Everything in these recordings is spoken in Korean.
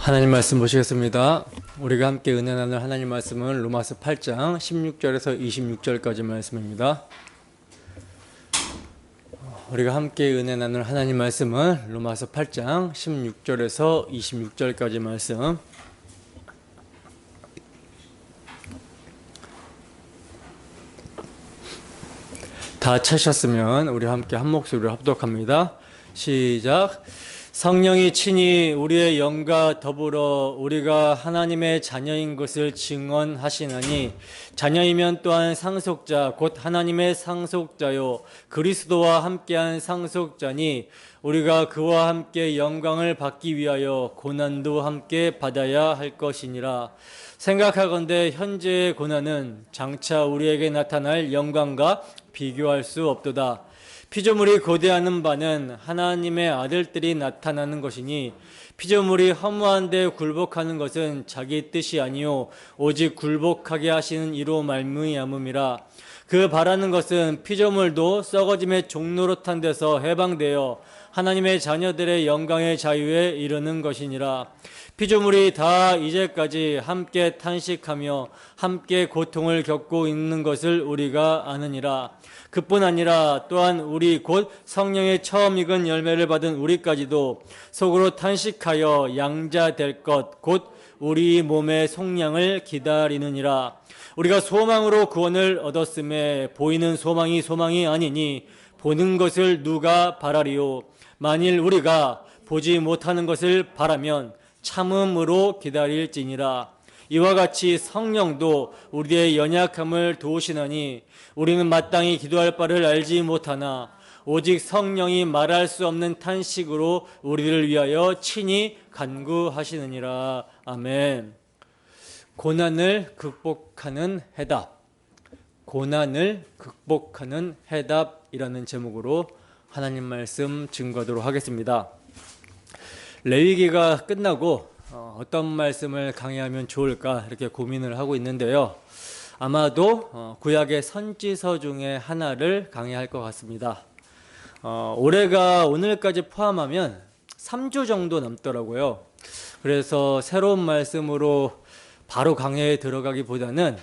하나님 말씀 보시겠습니다. 우리가 함께 은혜 나눌 하나님 말씀은 로마서 8장 16절에서 26절까지 말씀입니다. 우리가 함께 은혜 나눌 하나님 말씀은 로마서 8장 16절에서 26절까지 말씀. 다 찾으셨으면 우리 함께 한 목소리로 합독합니다. 시작. 성령이 친히 우리의 영과 더불어 우리가 하나님의 자녀인 것을 증언하시나니 자녀이면 또한 상속자 곧 하나님의 상속자요 그리스도와 함께한 상속자니 우리가 그와 함께 영광을 받기 위하여 고난도 함께 받아야 할 것이니라. 생각하건대 현재의 고난은 장차 우리에게 나타날 영광과 비교할 수 없도다. 피조물이 고대하는 바는 하나님의 아들들이 나타나는 것이니 피조물이 허무한 데 굴복하는 것은 자기 뜻이 아니요 오직 굴복하게 하시는 이로 말미암음이라. 그 바라는 것은 피조물도 썩어짐의 종노릇한 데서 해방되어 하나님의 자녀들의 영광의 자유에 이르는 것이니라. 피조물이 다 이제까지 함께 탄식하며 함께 고통을 겪고 있는 것을 우리가 아느니라. 그뿐 아니라 또한 우리 곧 성령의 처음 익은 열매를 받은 우리까지도 속으로 탄식하여 양자될 것 곧 우리 몸의 속량을 기다리느니라. 우리가 소망으로 구원을 얻었음에 보이는 소망이 아니니 보는 것을 누가 바라리요. 만일 우리가 보지 못하는 것을 바라면 참음으로 기다릴지니라. 이와 같이 성령도 우리의 연약함을 도우시나니 우리는 마땅히 기도할 바를 알지 못하나 오직 성령이 말할 수 없는 탄식으로 우리를 위하여 친히 간구하시느니라. 아멘. 고난을 극복하는 해답. 고난을 극복하는 해답이라는 제목으로 하나님 말씀 증거하도록 하겠습니다. 레위기가 끝나고 어떤 말씀을 강의하면 좋을까 이렇게 고민을 하고 있는데요. 아마도 구약의 선지서 중에 하나를 강의할 것 같습니다. 올해가 오늘까지 포함하면 3주 정도 남더라고요. 그래서 새로운 말씀으로 바로 강의에 들어가기보다는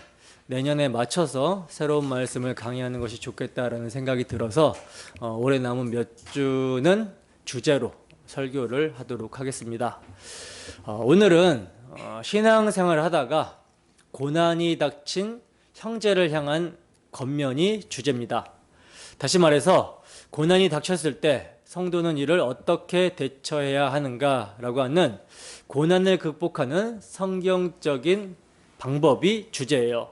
내년에 맞춰서 새로운 말씀을 강의하는 것이 좋겠다라는 생각이 들어서 올해 남은 몇 주는 주제로 설교를 하도록 하겠습니다. 오늘은 신앙생활을 하다가 고난이 닥친 형제를 향한 권면이 주제입니다. 다시 말해서 고난이 닥쳤을 때 성도는 이를 어떻게 대처해야 하는가라고 하는 고난을 극복하는 성경적인 방법이 주제예요.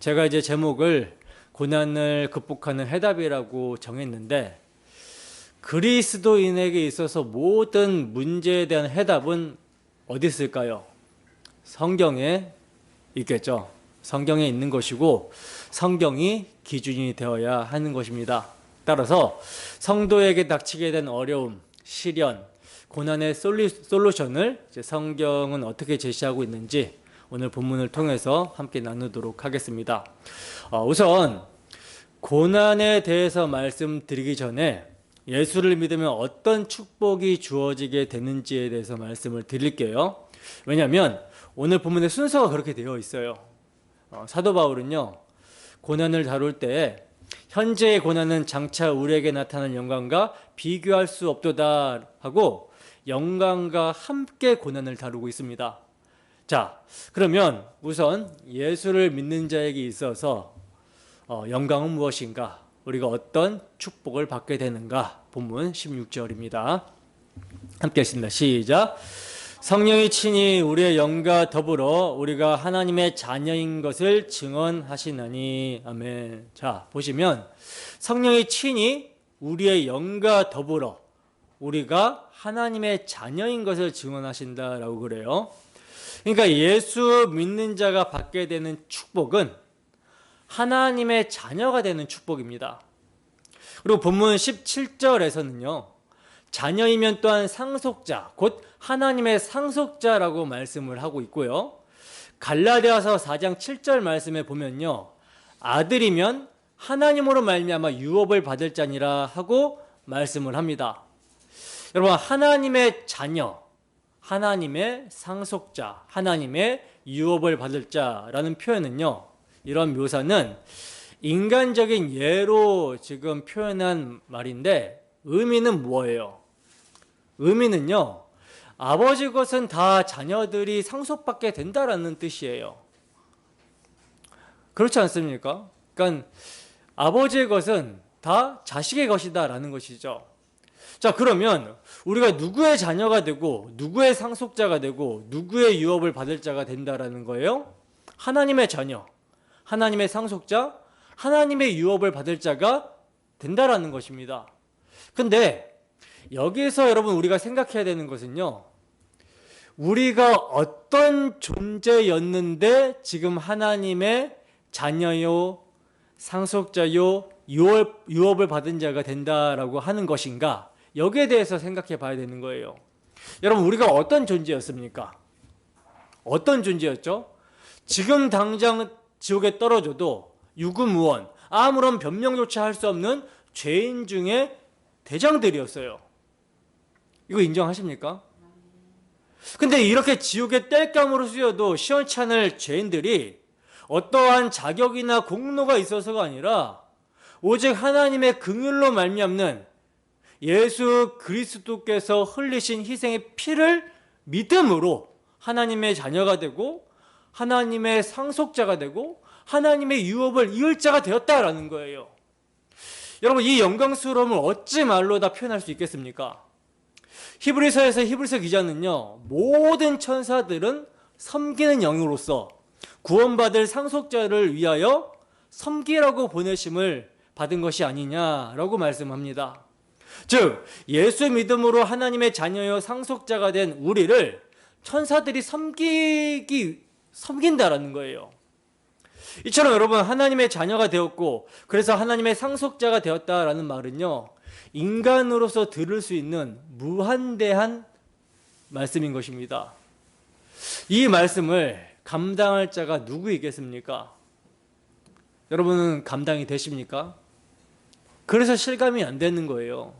제가 이제 제목을 고난을 극복하는 해답이라고 정했는데 그리스도인에게 있어서 모든 문제에 대한 해답은 어디 있을까요? 성경에 있겠죠. 성경에 있는 것이고 성경이 기준이 되어야 하는 것입니다. 따라서 성도에게 닥치게 된 어려움, 시련, 고난의 솔루션을 성경은 어떻게 제시하고 있는지 오늘 본문을 통해서 함께 나누도록 하겠습니다. 우선 고난에 대해서 말씀드리기 전에 예수를 믿으면 어떤 축복이 주어지게 되는지에 대해서 말씀을 드릴게요. 왜냐하면 오늘 본문의 순서가 그렇게 되어 있어요. 사도 바울은요, 고난을 다룰 때 현재의 고난은 장차 우리에게 나타난 영광과 비교할 수 없도다 하고 영광과 함께 고난을 다루고 있습니다. 자, 그러면 우선 예수를 믿는 자에게 있어서 영광은 무엇인가? 우리가 어떤 축복을 받게 되는가? 본문 16절입니다. 함께 했습니다. 시작. 성령이 친히 우리의 영과 더불어 우리가 하나님의 자녀인 것을 증언하시나니. 아멘. 자, 보시면 성령이 친히 우리의 영과 더불어 우리가 하나님의 자녀인 것을 증언하신다라고 그래요. 그러니까 예수 믿는 자가 받게 되는 축복은 하나님의 자녀가 되는 축복입니다. 그리고 본문 17절에서는요. 자녀이면 또한 상속자, 곧 하나님의 상속자라고 말씀을 하고 있고요. 갈라디아서 4장 7절 말씀에 보면요. 아들이면 하나님으로 말미암아 유업을 받을 자니라 하고 말씀을 합니다. 여러분, 하나님의 자녀, 하나님의 상속자, 하나님의 유업을 받을 자라는 표현은요, 이런 묘사는 인간적인 예로 지금 표현한 말인데 의미는 뭐예요? 의미는요, 아버지 것은 다 자녀들이 상속받게 된다라는 뜻이에요. 그렇지 않습니까? 그러니까 아버지의 것은 다 자식의 것이다라는 것이죠. 자, 그러면 우리가 누구의 자녀가 되고 누구의 상속자가 되고 누구의 유업을 받을 자가 된다라는 거예요? 하나님의 자녀, 하나님의 상속자, 하나님의 유업을 받을 자가 된다라는 것입니다. 근데 여기서 여러분 우리가 생각해야 되는 것은요, 우리가 어떤 존재였는데 지금 하나님의 자녀요, 상속자요, 유업을 받은 자가 된다라고 하는 것인가, 여기에 대해서 생각해 봐야 되는 거예요. 여러분, 우리가 어떤 존재였습니까? 어떤 존재였죠? 지금 당장 지옥에 떨어져도 유구무원, 아무런 변명조차 할 수 없는 죄인 중에 대장들이었어요. 이거 인정하십니까? 근데 이렇게 지옥의 땔감으로 쓰여도 시원치 않을 죄인들이 어떠한 자격이나 공로가 있어서가 아니라 오직 하나님의 긍휼로 말미암는 예수 그리스도께서 흘리신 희생의 피를 믿음으로 하나님의 자녀가 되고 하나님의 상속자가 되고 하나님의 유업을 이을 자가 되었다라는 거예요. 여러분, 이 영광스러움을 어찌 말로 다 표현할 수 있겠습니까? 히브리서에서 히브리서 기자는요, 모든 천사들은 섬기는 영으로서 구원받을 상속자를 위하여 섬기라고 보내심을 받은 것이 아니냐라고 말씀합니다. 즉, 예수 믿음으로 하나님의 자녀여 상속자가 된 우리를 천사들이 섬긴다라는 거예요. 이처럼 여러분, 하나님의 자녀가 되었고 그래서 하나님의 상속자가 되었다라는 말은요, 인간으로서 들을 수 있는 무한대한 말씀인 것입니다. 이 말씀을 감당할 자가 누구이겠습니까? 여러분은 감당이 되십니까? 그래서 실감이 안 되는 거예요.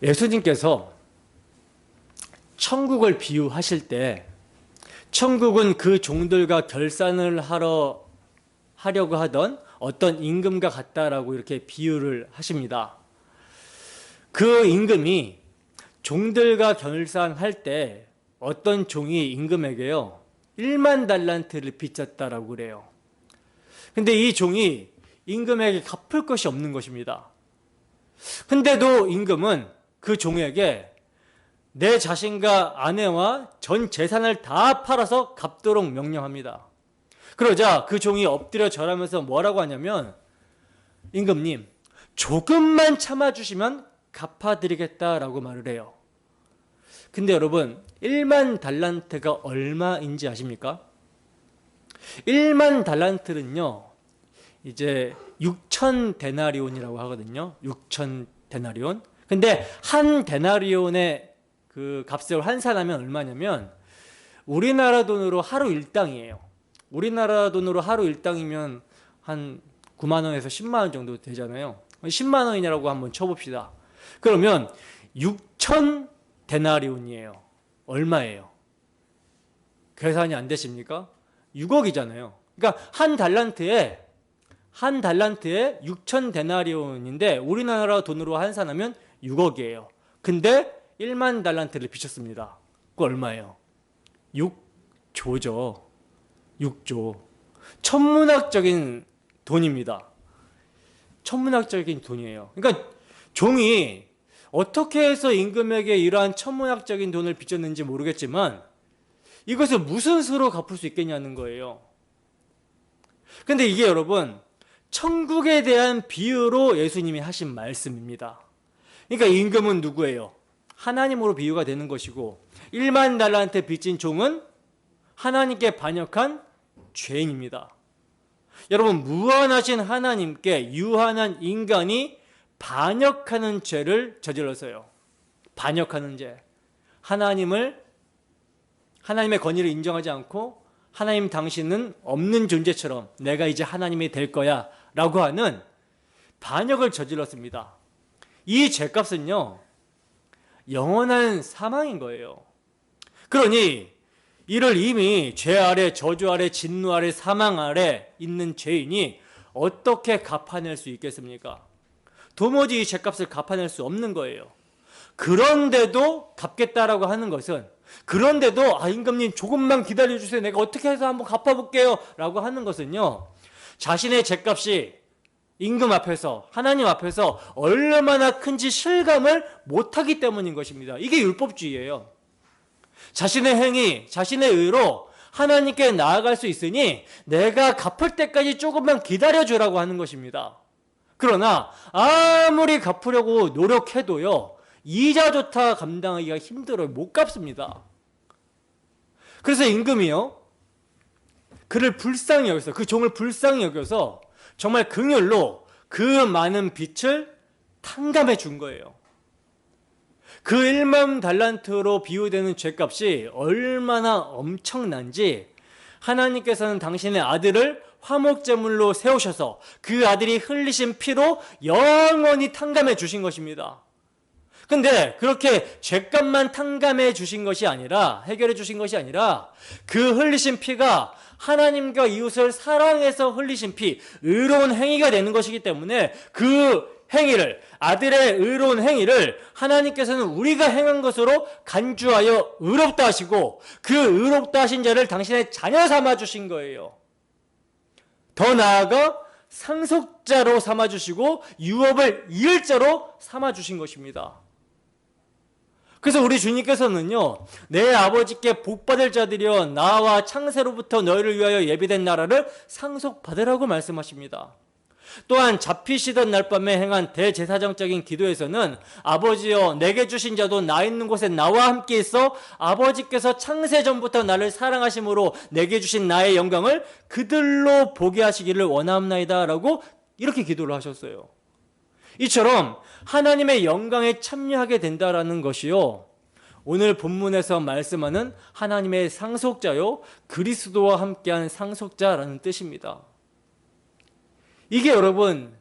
예수님께서 천국을 비유하실 때 천국은 그 종들과 결산을 하려고 하던 어떤 임금과 같다라고 이렇게 비유를 하십니다. 그 임금이 종들과 결산할 때 어떤 종이 임금에게요 1만 달란트를 빚졌다라고 그래요. 근데 이 종이 임금에게 갚을 것이 없는 것입니다. 근데도 임금은 그 종에게 내 자신과 아내와 전 재산을 다 팔아서 갚도록 명령합니다. 그러자 그 종이 엎드려 절하면서 뭐라고 하냐면, 임금님, 조금만 참아주시면 갚아드리겠다라고 말을 해요. 근데 여러분, 1만 달란트가 얼마인지 아십니까? 1만 달란트는요, 이제 6천 데나리온이라고 하거든요. 6천 데나리온. 근데 한 데나리온의 그 값을 환산하면 얼마냐면 우리나라 돈으로 하루 일당이에요. 우리나라 돈으로 하루 일당이면 한 9만 원에서 10만 원 정도 되잖아요. 10만 원이라고 한번 쳐봅시다. 그러면 6천 데나리온이에요. 얼마예요? 계산이 안 되십니까? 6억이잖아요. 그러니까 한 달란트에 6천 데나리온인데 우리나라 돈으로 환산하면 6억이에요. 근데 1만 달란트를 빚었습니다. 그거 얼마예요? 6조죠. 6조. 천문학적인 돈입니다. 천문학적인 돈이에요. 그러니까 종이 어떻게 해서 임금에게 이러한 천문학적인 돈을 빚었는지 모르겠지만 이것을 무슨 수로 갚을 수 있겠냐는 거예요. 근데 이게 여러분, 천국에 대한 비유로 예수님이 하신 말씀입니다. 그러니까 임금은 누구예요? 하나님으로 비유가 되는 것이고 1만 달란트 빚진 종은 하나님께 반역한 죄인입니다. 여러분, 무한하신 하나님께 유한한 인간이 반역하는 죄를 저질러서요. 반역하는 죄. 하나님의 권위를 인정하지 않고 하나님 당신은 없는 존재처럼 내가 이제 하나님이 될 거야 라고 하는 반역을 저질렀습니다. 이 죄값은요, 영원한 사망인 거예요. 그러니 이를 이미 죄 아래, 저주 아래, 진노 아래, 사망 아래 있는 죄인이 어떻게 갚아낼 수 있겠습니까? 도무지 이 죄값을 갚아낼 수 없는 거예요. 그런데도 갚겠다라고 하는 것은, 그런데도 임금님 조금만 기다려주세요, 내가 어떻게 해서 한번 갚아볼게요 라고 하는 것은요, 자신의 죄값이 임금 앞에서, 하나님 앞에서 얼마나 큰지 실감을 못하기 때문인 것입니다. 이게 율법주의예요. 자신의 행위, 자신의 의로 하나님께 나아갈 수 있으니 내가 갚을 때까지 조금만 기다려주라고 하는 것입니다. 그러나 아무리 갚으려고 노력해도요, 이자조차 감당하기가 힘들어요. 못 갚습니다. 그래서 임금이요, 그를 불쌍히 여겨서, 그 종을 불쌍히 여겨서 정말 긍휼로 그 많은 빚을 탕감해 준 거예요. 그 1만 달란트로 비유되는 죄값이 얼마나 엄청난지 하나님께서는 당신의 아들을 화목제물로 세우셔서 그 아들이 흘리신 피로 영원히 탕감해 주신 것입니다. 근데 그렇게 죄값만 탕감해 주신 것이 아니라, 해결해 주신 것이 아니라, 그 흘리신 피가 하나님과 이웃을 사랑해서 흘리신 피, 의로운 행위가 되는 것이기 때문에 그 행위를, 아들의 의로운 행위를 하나님께서는 우리가 행한 것으로 간주하여 의롭다 하시고, 그 의롭다 하신 자를 당신의 자녀 삼아 주신 거예요. 더 나아가 상속자로 삼아 주시고 유업을 이을 자로 삼아 주신 것입니다. 그래서 우리 주님께서는요, 내 아버지께 복받을 자들이여 나와 창세로부터 너희를 위하여 예비된 나라를 상속받으라고 말씀하십니다. 또한 잡히시던 날 밤에 행한 대제사장적인 기도에서는 아버지여 내게 주신 자도 나 있는 곳에 나와 함께 있어 아버지께서 창세전부터 나를 사랑하심으로 내게 주신 나의 영광을 그들로 보게 하시기를 원하옵나이다 라고 이렇게 기도를 하셨어요. 이처럼 하나님의 영광에 참여하게 된다라는 것이요, 오늘 본문에서 말씀하는 하나님의 상속자요, 그리스도와 함께한 상속자라는 뜻입니다. 이게 여러분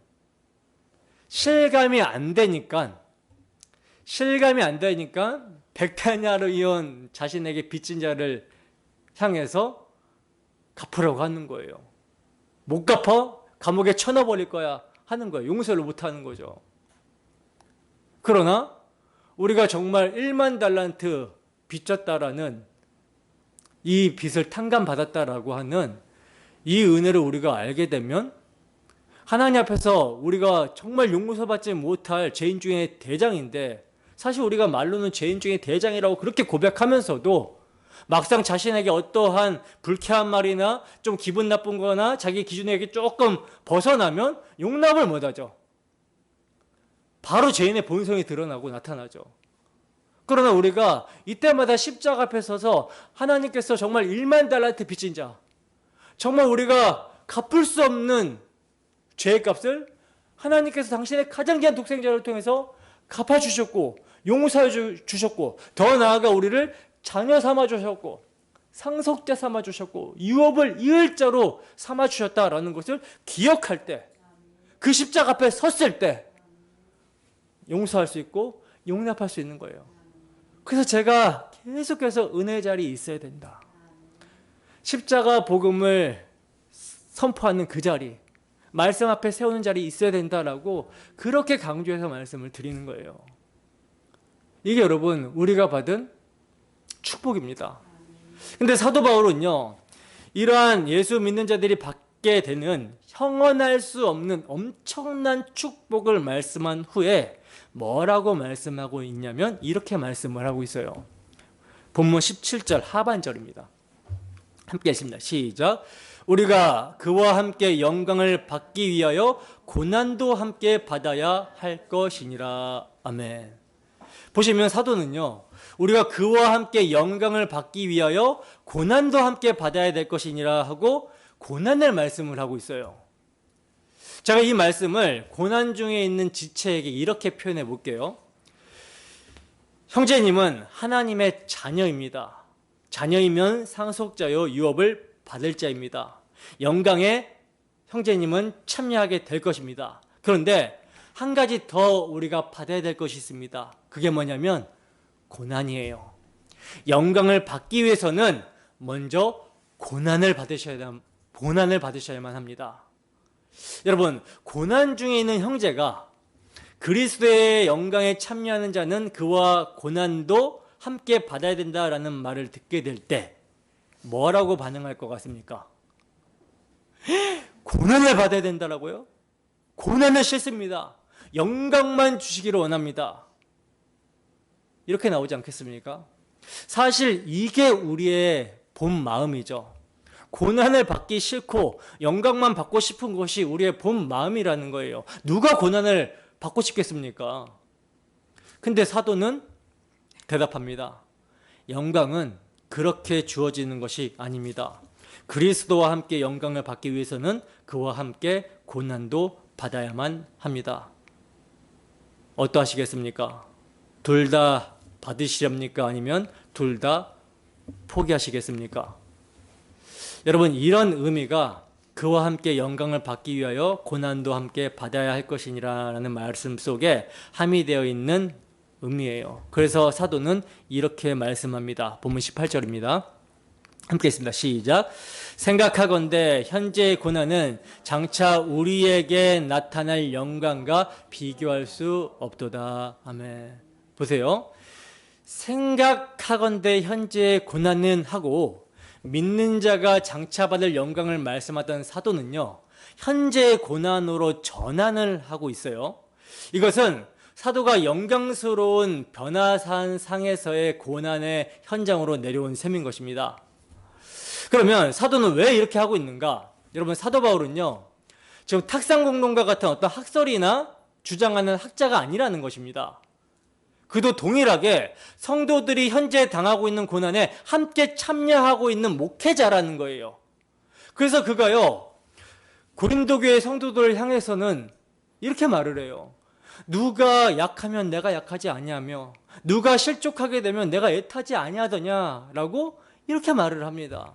실감이 안 되니까 백타냐르 의원 자신에게 빚진 자를 향해서 갚으라고 하는 거예요. 못 갚아? 감옥에 쳐넣어버릴 거야 하는 거예요. 용서를 못 하는 거죠. 그러나 우리가 정말 1만 달란트 빚졌다라는, 이 빚을 탕감받았다라고 하는 이 은혜를 우리가 알게 되면 하나님 앞에서 우리가 정말 용서받지 못할 죄인 중에 대장인데, 사실 우리가 말로는 죄인 중에 대장이라고 그렇게 고백하면서도 막상 자신에게 어떠한 불쾌한 말이나 좀 기분 나쁜 거나 자기 기준에게 조금 벗어나면 용납을 못하죠. 바로 죄인의 본성이 드러나고 나타나죠. 그러나 우리가 이때마다 십자가 앞에 서서 하나님께서 정말 1만 달란트 빚진 자, 정말 우리가 갚을 수 없는 죄의 값을 하나님께서 당신의 가장 귀한 독생자를 통해서 갚아주셨고 용서해 주셨고, 더 나아가 우리를 자녀 삼아 주셨고 상속자 삼아 주셨고 유업을 이을 자로 삼아 주셨다라는 것을 기억할 때, 그 십자가 앞에 섰을 때 용서할 수 있고 용납할 수 있는 거예요. 그래서 제가 계속해서 은혜의 자리에 있어야 된다. 십자가 복음을 선포하는 그 자리, 말씀 앞에 세우는 자리에 있어야 된다라고 그렇게 강조해서 말씀을 드리는 거예요. 이게 여러분 우리가 받은 축복입니다. 근데 사도 바울은요, 이러한 예수 믿는 자들이 받게 되는 형언할 수 없는 엄청난 축복을 말씀한 후에 뭐라고 말씀하고 있냐면 이렇게 말씀을 하고 있어요. 본문 17절 하반절입니다. 함께 읽습니다. 시작. 우리가 그와 함께 영광을 받기 위하여 고난도 함께 받아야 할 것이니라. 아멘. 보시면 사도는요, 우리가 그와 함께 영광을 받기 위하여 고난도 함께 받아야 될 것이니라 하고 고난을 말씀을 하고 있어요. 제가 이 말씀을 고난 중에 있는 지체에게 이렇게 표현해 볼게요. 형제님은 하나님의 자녀입니다. 자녀이면 상속자요 유업을 받을 자입니다. 영광에 형제님은 참여하게 될 것입니다. 그런데 한 가지 더 우리가 받아야 될 것이 있습니다. 그게 뭐냐면 고난이에요. 영광을 받기 위해서는 먼저 고난을 받으셔야만 합니다. 여러분, 고난 중에 있는 형제가 그리스도의 영광에 참여하는 자는 그와 고난도 함께 받아야 된다라는 말을 듣게 될 때 뭐라고 반응할 것 같습니까? 고난을 받아야 된다라고요? 고난은 싫습니다. 영광만 주시기를 원합니다. 이렇게 나오지 않겠습니까? 사실 이게 우리의 본 마음이죠. 고난을 받기 싫고 영광만 받고 싶은 것이 우리의 본 마음이라는 거예요. 누가 고난을 받고 싶겠습니까? 근데 사도는 대답합니다. 영광은 그렇게 주어지는 것이 아닙니다. 그리스도와 함께 영광을 받기 위해서는 그와 함께 고난도 받아야만 합니다. 어떠하시겠습니까? 둘 다 받으시렵니까? 아니면 둘 다 포기하시겠습니까? 여러분, 이런 의미가 그와 함께 영광을 받기 위하여 고난도 함께 받아야 할 것이니라는 말씀 속에 함의되어 있는 의미예요. 그래서 사도는 이렇게 말씀합니다. 본문 18절입니다. 함께 있습니다. 시작. 생각하건대 현재의 고난은 장차 우리에게 나타날 영광과 비교할 수 없도다. 아멘. 보세요. 생각하건대 현재의 고난은 하고 믿는 자가 장차 받을 영광을 말씀하던 사도는요, 현재의 고난으로 전환을 하고 있어요. 이것은 사도가 영광스러운 변화산 상에서의 고난의 현장으로 내려온 셈인 것입니다. 그러면 사도는 왜 이렇게 하고 있는가? 여러분, 사도 바울은요, 지금 탁상공론과 같은 어떤 학설이나 주장하는 학자가 아니라는 것입니다. 그도 동일하게 성도들이 현재 당하고 있는 고난에 함께 참여하고 있는 목회자라는 거예요. 그래서 그가요, 고린도 교회 성도들을 향해서는 이렇게 말을 해요. 누가 약하면 내가 약하지 아니하며 누가 실족하게 되면 내가 애타지 아니하더냐라고 이렇게 말을 합니다.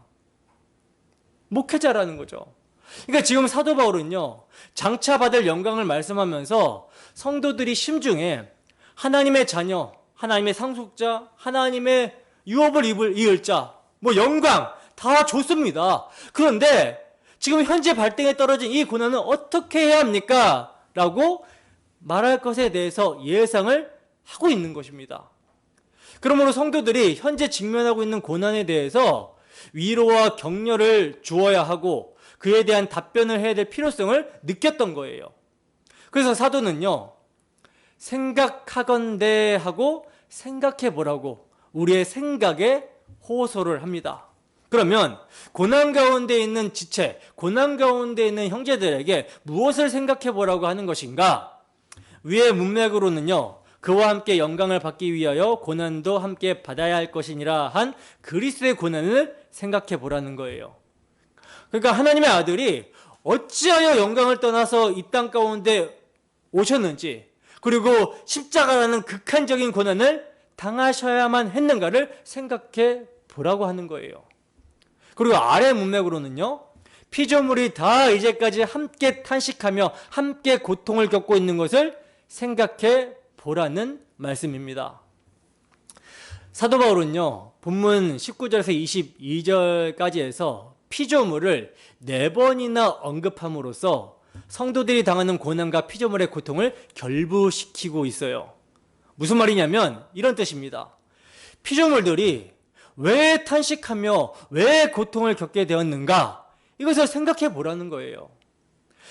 목회자라는 거죠. 그러니까 지금 사도 바울은요, 장차 받을 영광을 말씀하면서 성도들이 심중에 하나님의 자녀, 하나님의 상속자, 하나님의 유업을 이을 자, 영광 다 좋습니다. 그런데 지금 현재 발등에 떨어진 이 고난은 어떻게 해야 합니까? 라고 말할 것에 대해서 예상을 하고 있는 것입니다. 그러므로 성도들이 현재 직면하고 있는 고난에 대해서 위로와 격려를 주어야 하고 그에 대한 답변을 해야 될 필요성을 느꼈던 거예요. 그래서 사도는요, 생각하건대 하고 생각해 보라고 우리의 생각에 호소를 합니다. 그러면 고난 가운데 있는 지체, 고난 가운데 있는 형제들에게 무엇을 생각해 보라고 하는 것인가? 위의 문맥으로는요, 그와 함께 영광을 받기 위하여 고난도 함께 받아야 할 것이니라 한 그리스도의 고난을 생각해 보라는 거예요. 그러니까 하나님의 아들이 어찌하여 영광을 떠나서 이 땅 가운데 오셨는지, 그리고 십자가라는 극한적인 고난을 당하셔야만 했는가를 생각해 보라고 하는 거예요. 그리고 아래 문맥으로는요, 피조물이 다 이제까지 함께 탄식하며 함께 고통을 겪고 있는 것을 생각해 보라는 말씀입니다. 사도 바울은요, 본문 19절에서 22절까지 해서 피조물을 4번이나 언급함으로써 성도들이 당하는 고난과 피조물의 고통을 결부시키고 있어요. 무슨 말이냐면 이런 뜻입니다. 피조물들이 왜 탄식하며 왜 고통을 겪게 되었는가, 이것을 생각해 보라는 거예요.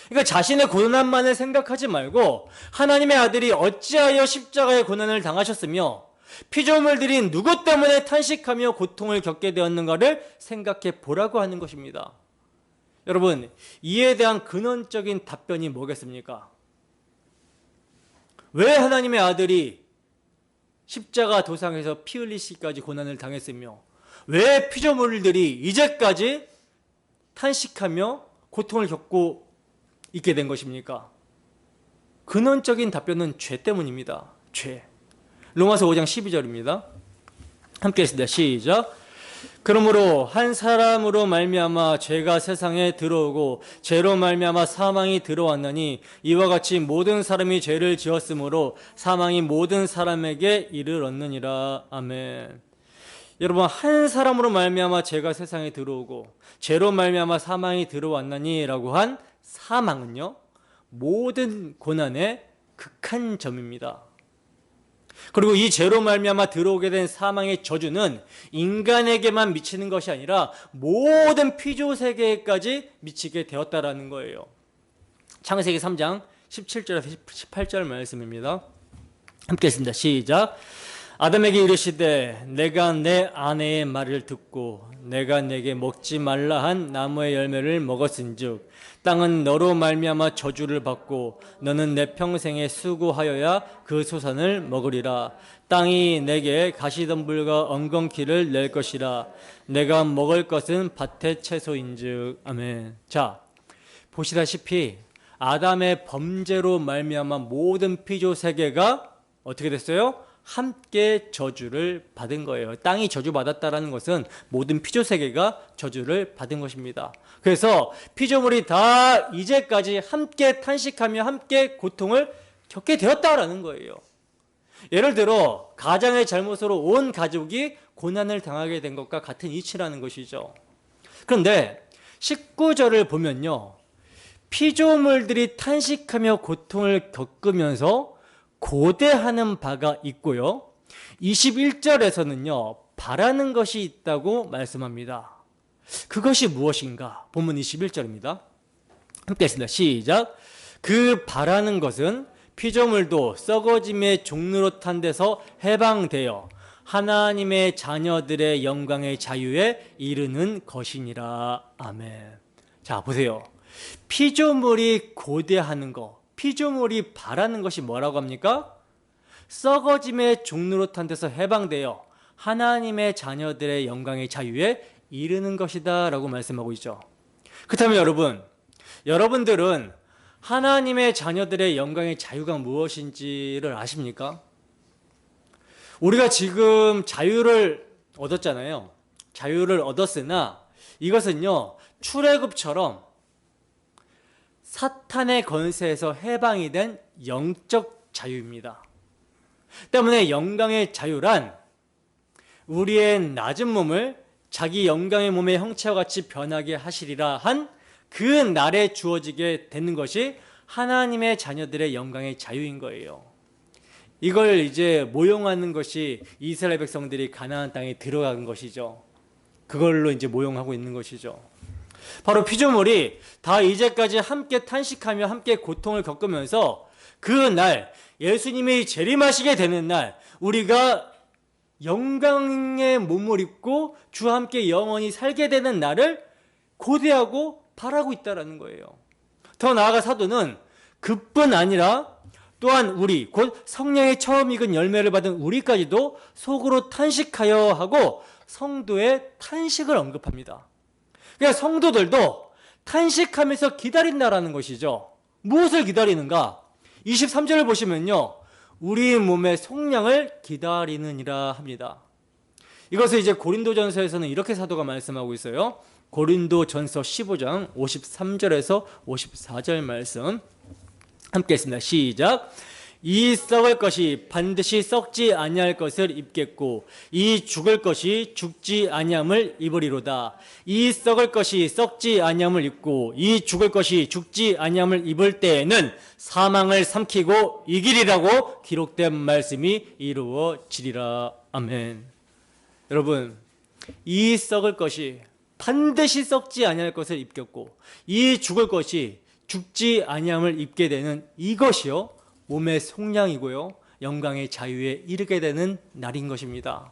그러니까 자신의 고난만을 생각하지 말고 하나님의 아들이 어찌하여 십자가의 고난을 당하셨으며 피조물들이 누구 때문에 탄식하며 고통을 겪게 되었는가를 생각해 보라고 하는 것입니다. 여러분, 이에 대한 근원적인 답변이 뭐겠습니까? 왜 하나님의 아들이 십자가 도상에서 피 흘리시기까지 고난을 당했으며 왜 피조물들이 이제까지 탄식하며 고통을 겪고 있게 된 것입니까? 근원적인 답변은 죄 때문입니다. 죄. 로마서 5장 12절입니다. 함께 했습니다. 시작. 그러므로 한 사람으로 말미암아 죄가 세상에 들어오고 죄로 말미암아 사망이 들어왔나니 이와 같이 모든 사람이 죄를 지었으므로 사망이 모든 사람에게 이르렀느니라. 아멘. 여러분, 한 사람으로 말미암아 죄가 세상에 들어오고 죄로 말미암아 사망이 들어왔나니라고 한 사망은요, 모든 고난의 극한점입니다. 그리고 이 죄로 말미암아 들어오게 된 사망의 저주는 인간에게만 미치는 것이 아니라 모든 피조세계에까지 미치게 되었다라는 거예요. 창세기 3장 17절에서 18절 말씀입니다. 함께 했습니다. 시작. 아담에게 이르시되 내가 내 아내의 말을 듣고 내가 내게 먹지 말라 한 나무의 열매를 먹었은즉 땅은 너로 말미암아 저주를 받고 너는 내 평생에 수고하여야 그 소산을 먹으리라. 땅이 내게 가시덤불과 엉겅퀴를 낼 것이라. 내가 먹을 것은 밭의 채소인즉. 아멘. 자, 보시다시피 아담의 범죄로 말미암아 모든 피조 세계가 어떻게 됐어요? 함께 저주를 받은 거예요. 땅이 저주받았다라는 것은 모든 피조세계가 저주를 받은 것입니다. 그래서 피조물이 다 이제까지 함께 탄식하며 함께 고통을 겪게 되었다라는 거예요. 예를 들어 가장의 잘못으로 온 가족이 고난을 당하게 된 것과 같은 이치라는 것이죠. 그런데 19절을 보면요, 피조물들이 탄식하며 고통을 겪으면서 고대하는 바가 있고요, 21절에서는요 바라는 것이 있다고 말씀합니다. 그것이 무엇인가? 본문 21절입니다. 함께 했습니다. 시작. 그 바라는 것은 피조물도 썩어짐의 종로로 탄 데서 해방되어 하나님의 자녀들의 영광의 자유에 이르는 것이니라. 아멘. 자, 보세요. 피조물이 고대하는 것, 피조물이 바라는 것이 뭐라고 합니까? 썩어짐의 종로로 탄 데서 해방되어 하나님의 자녀들의 영광의 자유에 이르는 것이다 라고 말씀하고 있죠. 그렇다면 여러분들은 하나님의 자녀들의 영광의 자유가 무엇인지를 아십니까? 우리가 지금 자유를 얻었잖아요. 자유를 얻었으나 이것은요, 출애굽처럼 사탄의 권세에서 해방이 된 영적 자유입니다. 때문에 영광의 자유란 우리의 낮은 몸을 자기 영광의 몸의 형체와 같이 변하게 하시리라 한 그 날에 주어지게 되는 것이 하나님의 자녀들의 영광의 자유인 거예요. 이걸 이제 모용하는 것이 이스라엘 백성들이 가나안 땅에 들어간 것이죠. 그걸로 이제 모용하고 있는 것이죠. 바로 피조물이 다 이제까지 함께 탄식하며 함께 고통을 겪으면서 그 날, 예수님이 재림하시게 되는 날, 우리가 영광의 몸을 입고 주와 함께 영원히 살게 되는 날을 고대하고 바라고 있다는 거예요. 더 나아가 사도는 그뿐 아니라 또한 우리, 곧 성령의 처음 익은 열매를 받은 우리까지도 속으로 탄식하여 하고 성도의 탄식을 언급합니다. 그러니까 성도들도 탄식하면서 기다린다라는 것이죠. 무엇을 기다리는가? 23절을 보시면요, 우리 몸의 속량을 기다리느니라 합니다. 이것을 이제 고린도전서에서는 이렇게 사도가 말씀하고 있어요. 고린도전서 15장 53절에서 54절 말씀 함께 했습니다. 시작. 이 썩을 것이 반드시 썩지 아니할 것을 입겠고 이 죽을 것이 죽지 아니함을 입으리로다. 이 썩을 것이 썩지 아니함을 입고 이 죽을 것이 죽지 아니함을 입을 때에는 사망을 삼키고 이기리라고 기록된 말씀이 이루어지리라. 아멘. 여러분, 이 썩을 것이 반드시 썩지 아니할 것을 입겠고 이 죽을 것이 죽지 아니함을 입게 되는 이것이요, 몸의 속량이고요, 영광의 자유에 이르게 되는 날인 것입니다.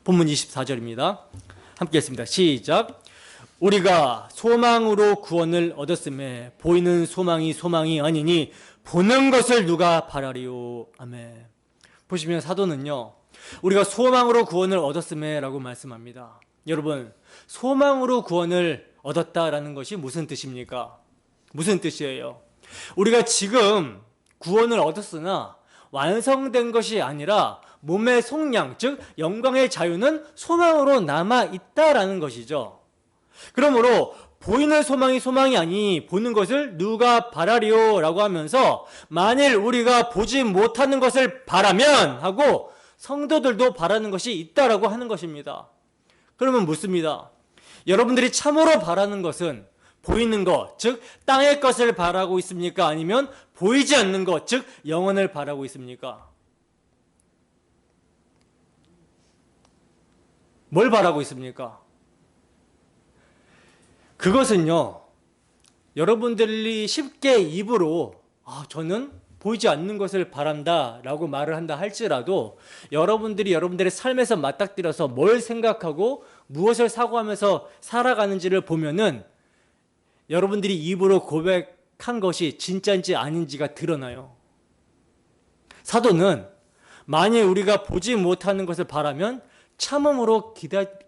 본문 24절입니다. 함께 했습니다. 시작. 우리가 소망으로 구원을 얻었음에 보이는 소망이 아니니 보는 것을 누가 바라리요. 아멘. 보시면 사도는요, 우리가 소망으로 구원을 얻었음에 라고 말씀합니다. 여러분, 소망으로 구원을 얻었다라는 것이 무슨 뜻입니까? 무슨 뜻이에요? 우리가 지금 구원을 얻었으나 완성된 것이 아니라 몸의 속량, 즉 영광의 자유는 소망으로 남아 있다라는 것이죠. 그러므로 보이는 소망이 아니 보는 것을 누가 바라리요 라고 하면서 만일 우리가 보지 못하는 것을 바라면 하고 성도들도 바라는 것이 있다라고 하는 것입니다. 그러면 묻습니다. 여러분들이 참으로 바라는 것은 보이는 것, 즉 땅의 것을 바라고 있습니까? 아니면 보이지 않는 것, 즉 영혼을 바라고 있습니까? 뭘 바라고 있습니까? 그것은요, 여러분들이 쉽게 입으로 저는 보이지 않는 것을 바란다 라고 말을 한다 할지라도 여러분들이 여러분들의 삶에서 맞닥뜨려서 뭘 생각하고 무엇을 사고하면서 살아가는지를 보면은 여러분들이 입으로 고백한 것이 진짜인지 아닌지가 드러나요. 사도는 만일 우리가 보지 못하는 것을 바라면 참음으로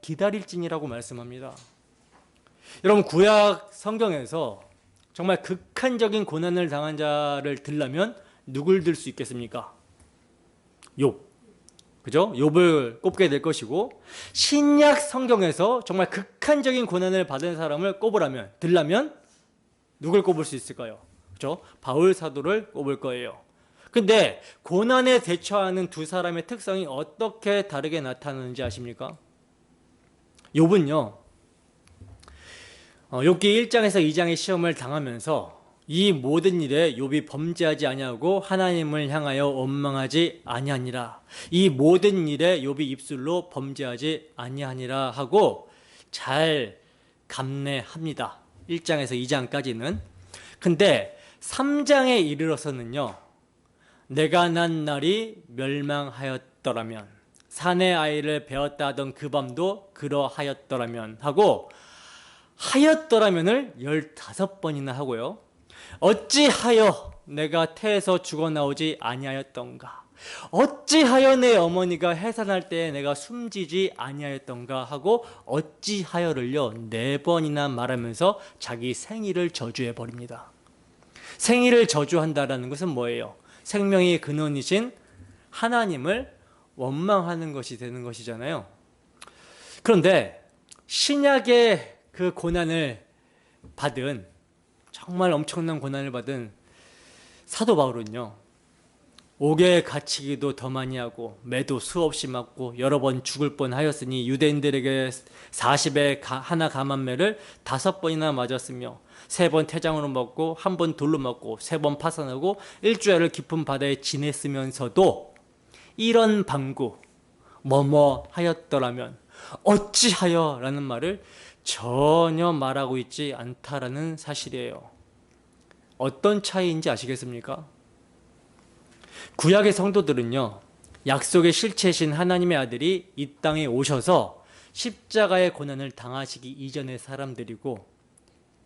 기다릴지니라고 말씀합니다. 여러분, 구약 성경에서 정말 극한적인 고난을 당한 자를 들려면 누굴 들 수 있겠습니까? 욥. 그죠? 욥을 꼽게 될 것이고, 신약 성경에서 정말 극한적인 고난을 받은 사람을 들라면 누굴 꼽을 수 있을까요? 그죠? 바울 사도를 꼽을 거예요. 근데 고난에 대처하는 두 사람의 특성이 어떻게 다르게 나타나는지 아십니까? 욥은요, 욥기 1장에서 2장의 시험을 당하면서 이 모든 일에 욥이 범죄하지 아니하고 하나님을 향하여 원망하지 아니하니라. 이 모든 일에 욥이 입술로 범죄하지 아니하니라 하고 잘 감내합니다. 1장에서 2장까지는. 근데 3장에 이르러서는요, 내가 난 날이 멸망하였더라면, 사내 아이를 베었다 하던 그 밤도 그러하였더라면 하고, 하였더라면을 15번이나 하고요. 어찌하여 내가 태에서 죽어나오지 아니하였던가, 어찌하여 내 어머니가 해산할 때에 내가 숨지지 아니하였던가 하고 어찌하여를요 4번이나 말하면서 자기 생일을 저주해 버립니다. 생일을 저주한다라는 것은 뭐예요? 생명의 근원이신 하나님을 원망하는 것이 되는 것이잖아요. 그런데 신약의 그 고난을 받은, 정말 엄청난 고난을 받은 사도 바울은요, 옥에 갇히기도 더 많이 하고 매도 수없이 맞고 여러 번 죽을 뻔하였으니 유대인들에게 40에 하나 감한매를 5번이나 맞았으며 3번 태장으로 맞고 1번 돌로 맞고 3번 파산하고 일주일을 깊은 바다에 지냈으면서도 이런 방구 뭐뭐 하였더라면 어찌하여 라는 말을 전혀 말하고 있지 않다라는 사실이에요. 어떤 차이인지 아시겠습니까? 구약의 성도들은요, 약속의 실체이신 하나님의 아들이 이 땅에 오셔서 십자가의 고난을 당하시기 이전의 사람들이고,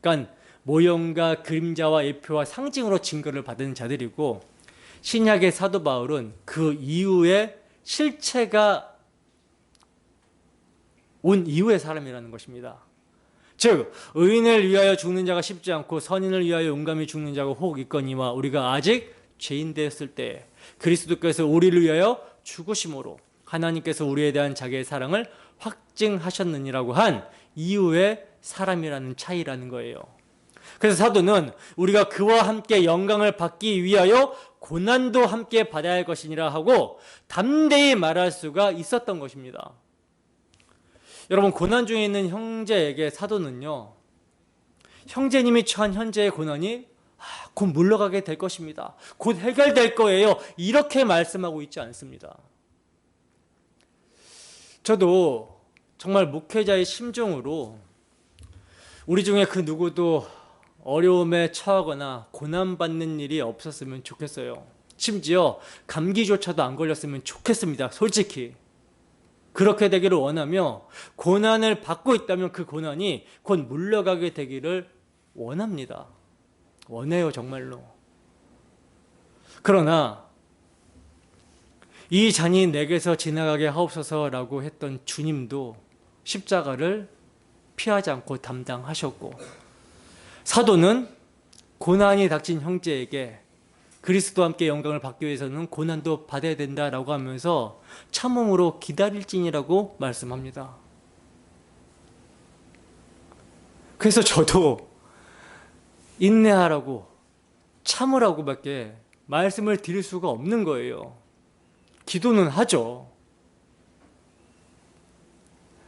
그러니까 모형과 그림자와 예표와 상징으로 증거를 받은 자들이고, 신약의 사도 바울은 그 이후에 실체가 온 이후의 사람이라는 것입니다. 즉 의인을 위하여 죽는 자가 쉽지 않고 선인을 위하여 용감히 죽는 자가 혹 있거니와 우리가 아직 죄인 되었을 때 그리스도께서 우리를 위하여 죽으심으로 하나님께서 우리에 대한 자기의 사랑을 확증하셨느니라고 한 이후의 사람이라는 차이라는 거예요. 그래서 사도는 우리가 그와 함께 영광을 받기 위하여 고난도 함께 받아야 할 것이니라 하고 담대히 말할 수가 있었던 것입니다. 여러분, 고난 중에 있는 형제에게 사도는요, 형제님이 처한 현재의 고난이 곧 물러가게 될 것입니다, 곧 해결될 거예요, 이렇게 말씀하고 있지 않습니다. 저도 정말 목회자의 심정으로 우리 중에 그 누구도 어려움에 처하거나 고난받는 일이 없었으면 좋겠어요. 심지어 감기조차도 안 걸렸으면 좋겠습니다. 솔직히 그렇게 되기를 원하며, 고난을 받고 있다면 그 고난이 곧 물러가게 되기를 원합니다. 원해요, 정말로. 그러나 이 잔이 내게서 지나가게 하옵소서라고 했던 주님도 십자가를 피하지 않고 담당하셨고, 사도는 고난이 닥친 형제에게 그리스도와 함께 영광을 받기 위해서는 고난도 받아야 된다라고 하면서 참음으로 기다릴지니라고 말씀합니다. 그래서 저도 인내하라고 참으라고밖에 말씀을 드릴 수가 없는 거예요. 기도는 하죠.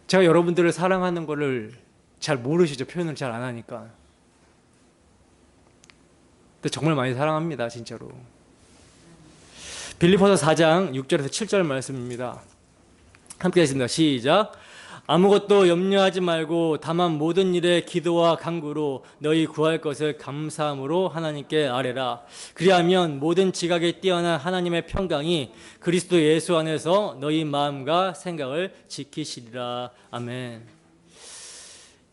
제가 여러분들을 사랑하는 거를 잘 모르시죠. 표현을 잘 안 하니까. 근데 정말 많이 사랑합니다. 진짜로. 빌립보서 4장 6절에서 7절 말씀입니다. 함께 하겠습니다. 시작. 아무것도 염려하지 말고 다만 모든 일에 기도와 간구로 너희 구할 것을 감사함으로 하나님께 아뢰라. 그리하면 모든 지각에 뛰어난 하나님의 평강이 그리스도 예수 안에서 너희 마음과 생각을 지키시리라. 아멘.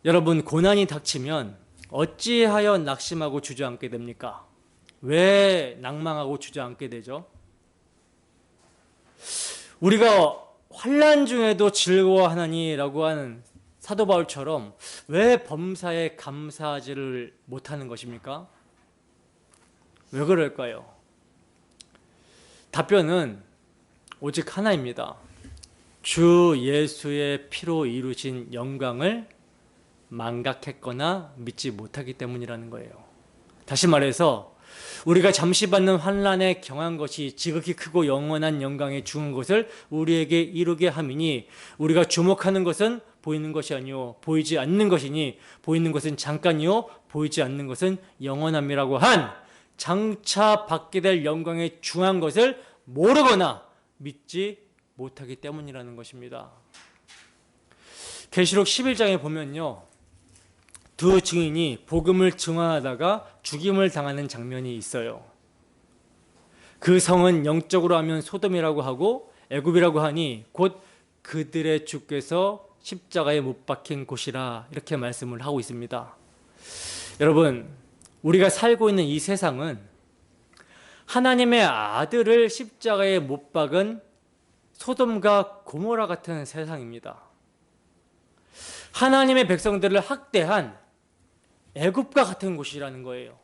여러분, 고난이 닥치면 어찌하여 낙심하고 주저앉게 됩니까? 왜 낭망하고 주저앉게 되죠? 우리가 환난 중에도 즐거워하나니라고 하는 사도 바울처럼 왜 범사에 감사하지를 못하는 것입니까? 왜 그럴까요? 답변은 오직 하나입니다. 주 예수의 피로 이루신 영광을 망각했거나 믿지 못하기 때문이라는 거예요. 다시 말해서 우리가 잠시 받는 환난에 경한 것이 지극히 크고 영원한 영광에 중한 것을 우리에게 이루게 함이니 우리가 주목하는 것은 보이는 것이 아니요 보이지 않는 것이니 보이는 것은 잠깐이요 보이지 않는 것은 영원함이라고 한 장차 받게 될 영광에 중한 것을 모르거나 믿지 못하기 때문이라는 것입니다. 계시록 11장에 보면요, 두 증인이 복음을 증언하다가 죽임을 당하는 장면이 있어요. 그 성은 영적으로 하면 소돔이라고 하고 애굽이라고 하니 곧 그들의 주께서 십자가에 못 박힌 곳이라, 이렇게 말씀을 하고 있습니다. 여러분, 우리가 살고 있는 이 세상은 하나님의 아들을 십자가에 못 박은 소돔과 고모라 같은 세상입니다. 하나님의 백성들을 학대한 애굽과 같은 곳이라는 거예요.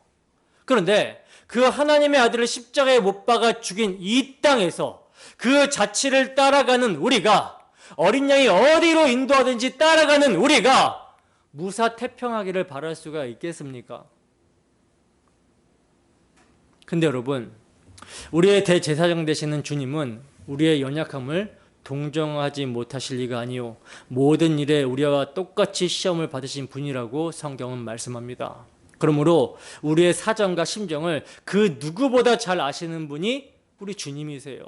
그런데 그 하나님의 아들을 십자가에 못 박아 죽인 이 땅에서 그 자취를 따라가는 우리가, 어린 양이 어디로 인도하든지 따라가는 우리가 무사태평하기를 바랄 수가 있겠습니까? 근데 여러분, 우리의 대제사장 되시는 주님은 우리의 연약함을 동정하지 못하실 리가 아니요 모든 일에 우리와 똑같이 시험을 받으신 분이라고 성경은 말씀합니다. 그러므로 우리의 사정과 심정을 그 누구보다 잘 아시는 분이 우리 주님이세요.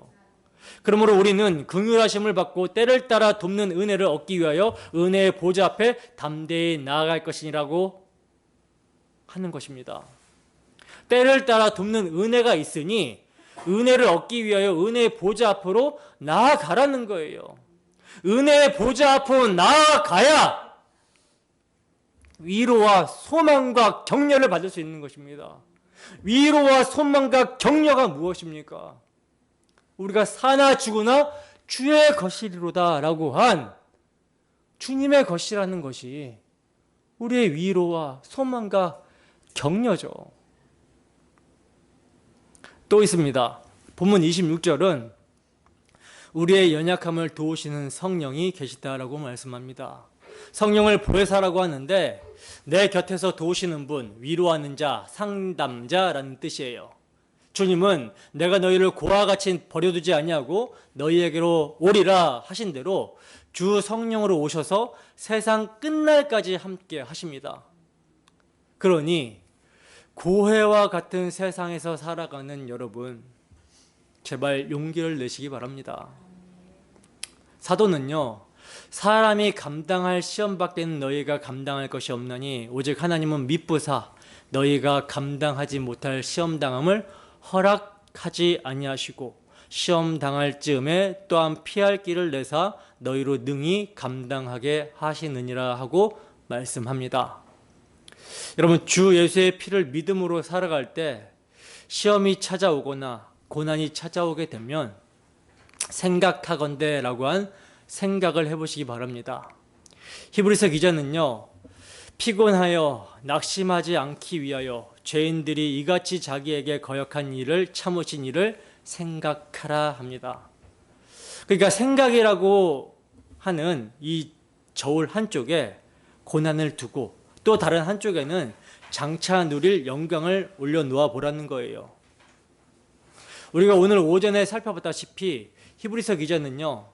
그러므로 우리는 긍휼하심을 받고 때를 따라 돕는 은혜를 얻기 위하여 은혜의 보좌 앞에 담대히 나아갈 것이라고 하는 것입니다. 때를 따라 돕는 은혜가 있으니 은혜를 얻기 위하여 은혜의 보좌 앞으로 나아가라는 거예요. 은혜의 보좌 앞으로 나아가야 위로와 소망과 격려를 받을 수 있는 것입니다. 위로와 소망과 격려가 무엇입니까? 우리가 사나 죽으나 주의 것이리로다 라고 한 주님의 것이라는 것이 우리의 위로와 소망과 격려죠. 또 있습니다. 본문 26절은 우리의 연약함을 도우시는 성령이 계시다라고 말씀합니다. 성령을 보혜사라고 하는데 내 곁에서 도우시는 분, 위로하는 자, 상담자라는 뜻이에요. 주님은 내가 너희를 고와 같이 버려두지 아니하고 너희에게로 오리라 하신 대로 주 성령으로 오셔서 세상 끝날까지 함께 하십니다. 그러니 고해와 같은 세상에서 살아가는 여러분, 제발 용기를 내시기 바랍니다. 사도는요, 사람이 감당할 시험 밖에는 너희가 감당할 것이 없나니 오직 하나님은 미쁘사 너희가 감당하지 못할 시험 당함을 허락하지 아니하시고 시험 당할 즈음에 또한 피할 길을 내사 너희로 능히 감당하게 하시느니라 하고 말씀합니다. 여러분, 주 예수의 피를 믿음으로 살아갈 때 시험이 찾아오거나 고난이 찾아오게 되면 생각하건대 라고 한 생각을 해보시기 바랍니다. 히브리서 기자는요, 피곤하여 낙심하지 않기 위하여 죄인들이 이같이 자기에게 거역한 일을 참으신 일을 생각하라 합니다. 그러니까 생각이라고 하는 이 저울 한쪽에 고난을 두고 또 다른 한쪽에는 장차 누릴 영광을 올려놓아 보라는 거예요. 우리가 오늘 오전에 살펴봤다시피 히브리서 기자는요,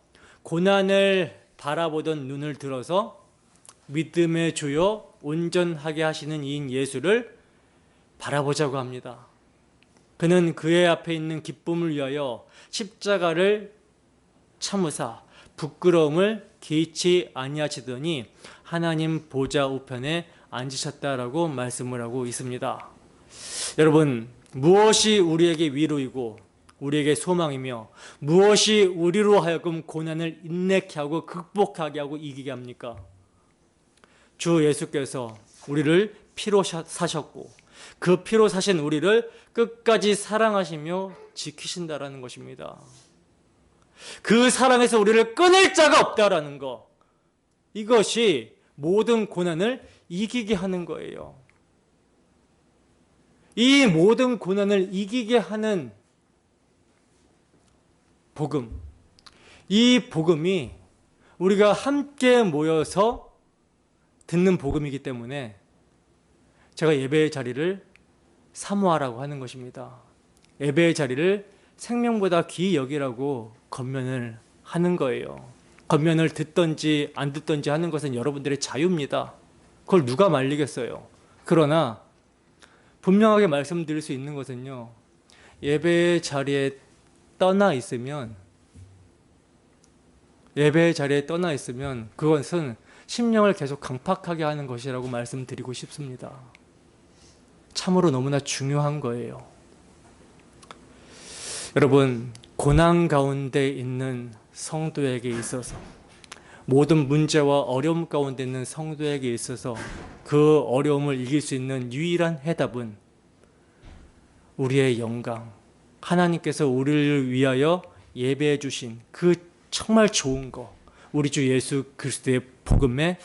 고난을 바라보던 눈을 들어서 믿음의 주요 온전하게 하시는 이인 예수를 바라보자고 합니다. 그는 그의 앞에 있는 기쁨을 위하여 십자가를 참으사 부끄러움을 개의치 아니하시더니 하나님 보좌 우편에 앉으셨다라고 말씀을 하고 있습니다. 여러분, 무엇이 우리에게 위로이고 우리에게 소망이며 무엇이 우리로 하여금 고난을 인내케 하고 극복하게 하고 이기게 합니까? 주 예수께서 우리를 피로 사셨고 그 피로 사신 우리를 끝까지 사랑하시며 지키신다라는 것입니다. 그 사랑에서 우리를 끊을 자가 없다라는 것, 이것이 모든 고난을 이기게 하는 거예요. 이 모든 고난을 이기게 하는 복음, 이 복음이 우리가 함께 모여서 듣는 복음이기 때문에 제가 예배의 자리를 사모하라고 하는 것입니다. 예배의 자리를 생명보다 귀히 여기라고 권면을 하는 거예요. 권면을 듣든지 안 듣든지 하는 것은 여러분들의 자유입니다. 그걸 누가 말리겠어요. 그러나 분명하게 말씀드릴 수 있는 것은요, 예배의 자리에 떠나 있으면 그것은 심령을 계속 강팍하게 하는 것이라고 말씀드리고 싶습니다. 참으로 너무나 중요한 거예요. 여러분, 고난 가운데 있는 성도에게 있어서, 모든 문제와 어려움 가운데 있는 성도에게 있어서 그 어려움을 이길 수 있는 유일한 해답은 우리의 영광, 하나님께서 우리를 위하여 예배해 주신 그 정말 좋은 거, 우리 주 예수 그리스도의 복음에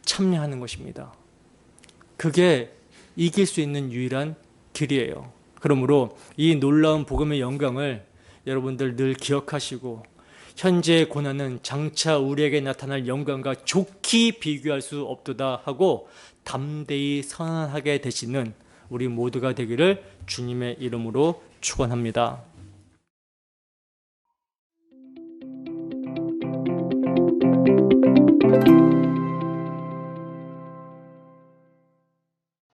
참여하는 것입니다. 그게 이길 수 있는 유일한 길이에요. 그러므로 이 놀라운 복음의 영광을 여러분들 늘 기억하시고, 현재의 고난은 장차 우리에게 나타날 영광과 좋게 비교할 수 없도다 하고 담대히 선언하게 되시는 우리 모두가 되기를 주님의 이름으로 축원합니다.